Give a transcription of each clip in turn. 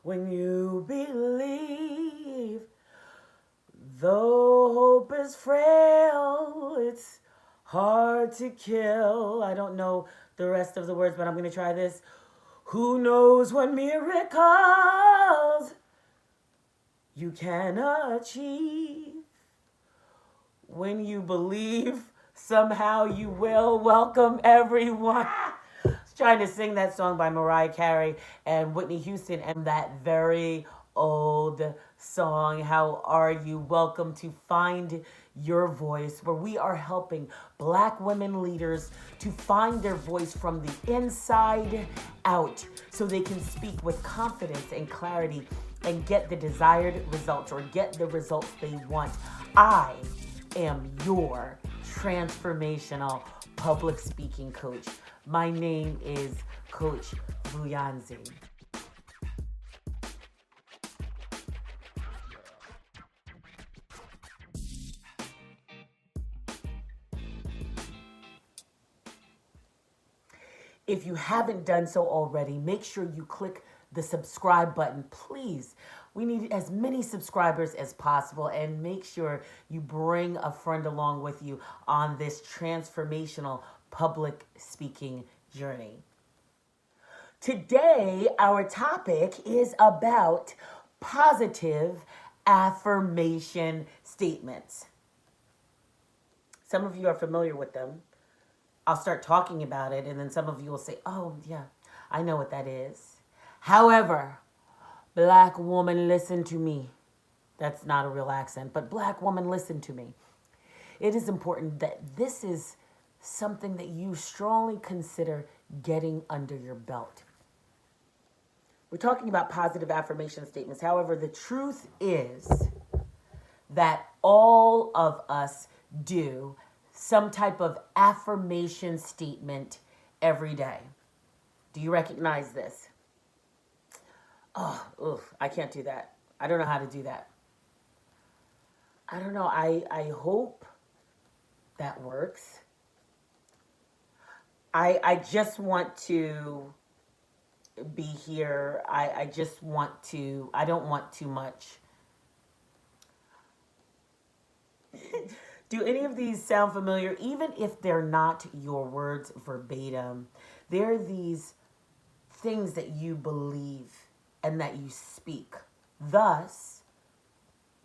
when you believe. Though hope is frail, it's hard to kill. I don't know the rest of the words, but I'm going to try this. Who knows what miracles you can achieve? When you believe, somehow you will. Welcome, everyone. I was trying to sing that song by Mariah Carey and Whitney Houston, and that very old song, How Are You? Welcome to Find Your Voice, where we are helping Black women leaders to find their voice from the inside out so they can speak with confidence and clarity and get the desired results or get the results they want. I am your transformational public speaking coach. My name is Coach Vuyanzi. If you haven't done so already, make sure you click the subscribe button, please. We need as many subscribers as possible, and make sure you bring a friend along with you on this transformational public speaking journey. Today, our topic is about positive affirmation statements. Some of you are familiar with them. I'll start talking about it, and then some of you will say, oh, yeah, I know what that is. However, Black woman, listen to me. That's not a real accent, but Black woman, listen to me. It is important that this is something that you strongly consider getting under your belt. We're talking about positive affirmation statements. However, the truth is that all of us do some type of affirmation statement every day. Do you recognize this? Oh, I can't do that. I don't know how to do that. I don't know. I hope that works. I just want to be here. I just want to, I don't want too much. Do any of these sound familiar? Even if they're not your words verbatim, they're these things that you believe and that you speak. Thus,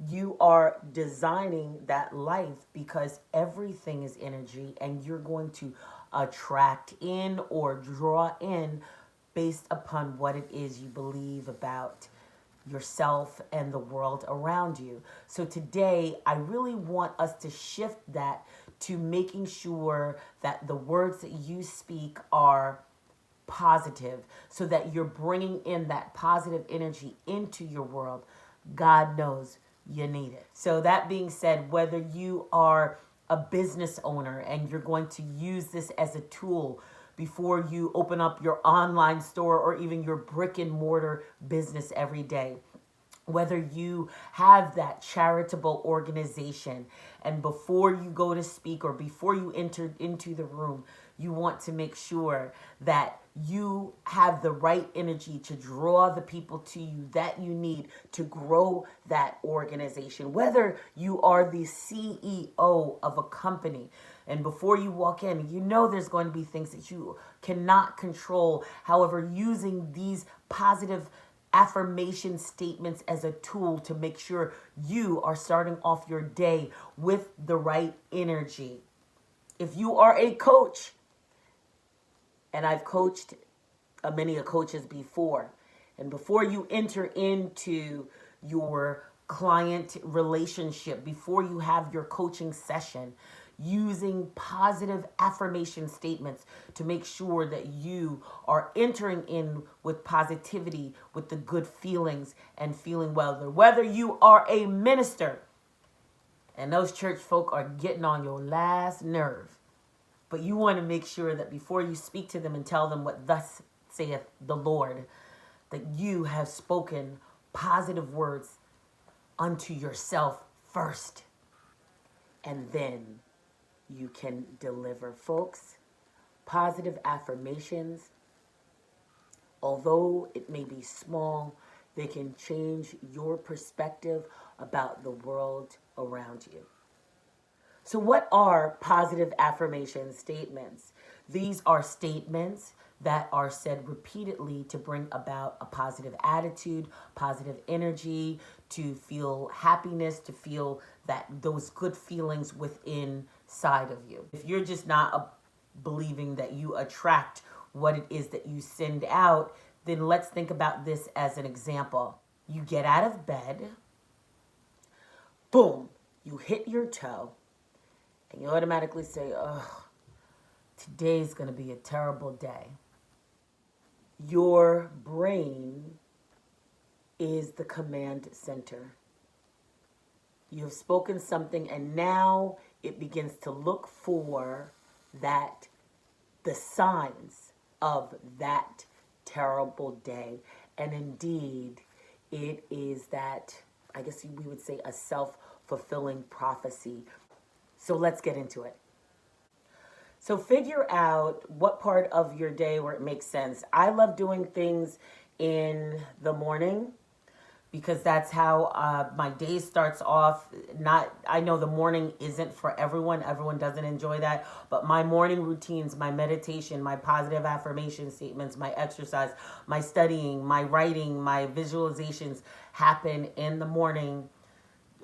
you are designing that life because everything is energy, and you're going to attract in or draw in based upon what it is you believe about yourself and the world around you. So today, I really want us to shift that to making sure that the words that you speak are positive, so that you're bringing in that positive energy into your world. God knows you need it. So that being said, whether you are a business owner and you're going to use this as a tool before you open up your online store or even your brick and mortar business every day, whether you have that charitable organization and before you go to speak or before you enter into the room, you want to make sure that you have the right energy to draw the people to you that you need to grow that organization. Whether you are the CEO of a company and before you walk in, you know there's going to be things that you cannot control. However, using these positive affirmation statements as a tool to make sure you are starting off your day with the right energy. If you are a coach, and I've coached many coaches before, and before you enter into your client relationship, before you have your coaching session, using positive affirmation statements to make sure that you are entering in with positivity, with the good feelings and feeling well. Whether you are a minister and those church folk are getting on your last nerve, but you want to make sure that before you speak to them and tell them what thus saith the Lord, that you have spoken positive words unto yourself first, and then you can deliver. Folks, positive affirmations, although it may be small, They can change your perspective about the world around you. So what are positive affirmation statements? These are statements that are said repeatedly to bring about a positive attitude, positive energy, to feel happiness, to feel that those good feelings within side of you. If you're just not believing that you attract what it is that you send out, then let's think about this as an example. You get out of bed, boom, you hit your toe, and you automatically say, oh, today's going to be a terrible day. Your brain is the command center. You have spoken something, and now it begins to look for the signs of that terrible day. And indeed, it is that, I guess we would say, a self-fulfilling prophecy. So let's get into it. So figure out what part of your day where it makes sense. I love doing things in the morning because that's how my day starts off. I know the morning isn't for everyone. Everyone doesn't enjoy that. But my morning routines, my meditation, my positive affirmation statements, my exercise, my studying, my writing, my visualizations happen in the morning.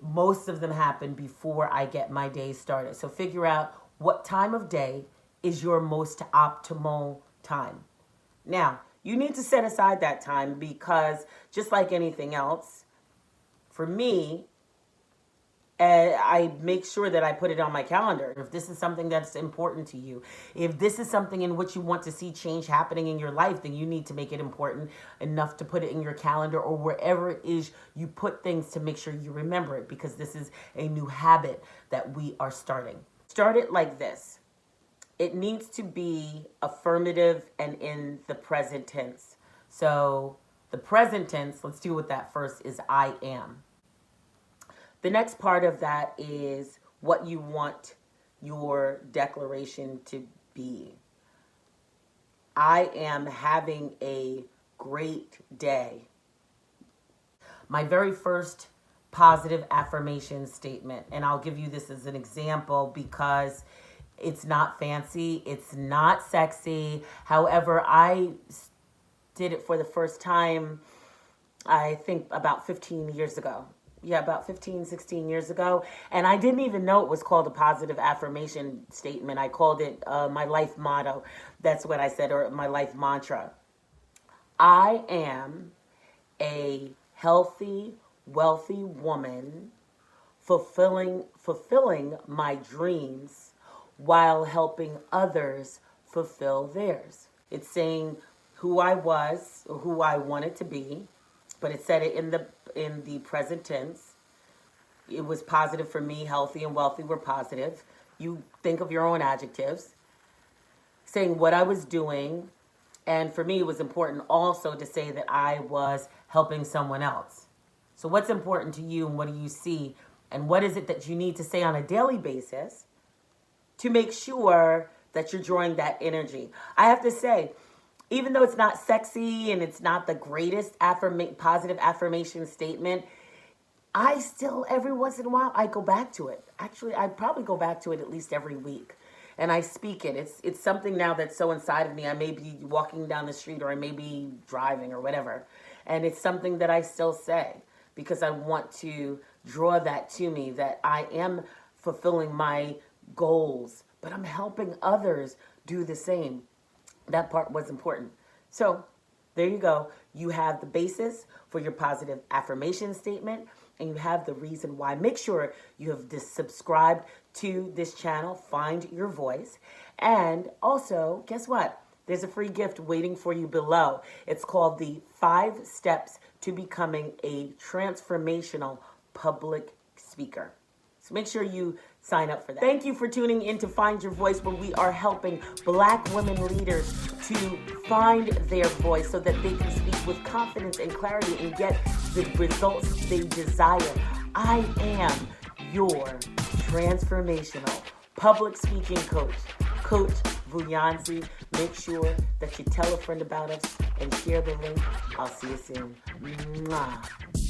Most of them happen before I get my day started. So figure out what time of day is your most optimal time. Now, you need to set aside that time because just like anything else, for me, I make sure that I put it on my calendar. If this is something that's important to you, if this is something in which you want to see change happening in your life, then you need to make it important enough to put it in your calendar or wherever it is you put things to make sure you remember it, because this is a new habit that we are starting. Start it like this. It needs to be affirmative and in the present tense. So the present tense, let's deal with that first, is I am. The next part of that is what you want your declaration to be. I am having a great day. My very first positive affirmation statement, and I'll give you this as an example because it's not fancy, it's not sexy. However, I did it for the first time, I think about 15 years ago. Yeah, about 15, 16 years ago. And I didn't even know it was called a positive affirmation statement. I called it my life motto. That's what I said, or my life mantra. I am a healthy, wealthy woman fulfilling my dreams while helping others fulfill theirs. It's saying who I was or who I wanted to be, but it said it in the present tense. It was positive for me. Healthy and wealthy were positive. You think of your own adjectives. Saying what I was doing, and for me it was important also to say that I was helping someone else. So what's important to you, and what do you see, and what is it that you need to say on a daily basis to make sure that you're drawing that energy? I have to say, even though it's not sexy and it's not the greatest positive affirmation statement, I still, every once in a while, I go back to it. Actually, I probably go back to it at least every week. And I speak it. It's something now that's so inside of me. I may be walking down the street or I may be driving or whatever. And it's something that I still say because I want to draw that to me, that I am fulfilling my goals, but I'm helping others do the same. That part was important. So there you go. You have the basis for your positive affirmation statement, and you have the reason why. Make sure you have subscribed to this channel, Find Your Voice. And also, guess what? There's a free gift waiting for you below. It's called the 5 Steps to Becoming a Transformational Public Speaker. So make sure you sign up for that. Thank you for tuning in to Find Your Voice, where we are helping Black women leaders to find their voice so that they can speak with confidence and clarity and get the results they desire. I am your transformational public speaking coach, Coach Vuyanzi. Make sure that you tell a friend about us and share the link. I'll see you soon. Mwah.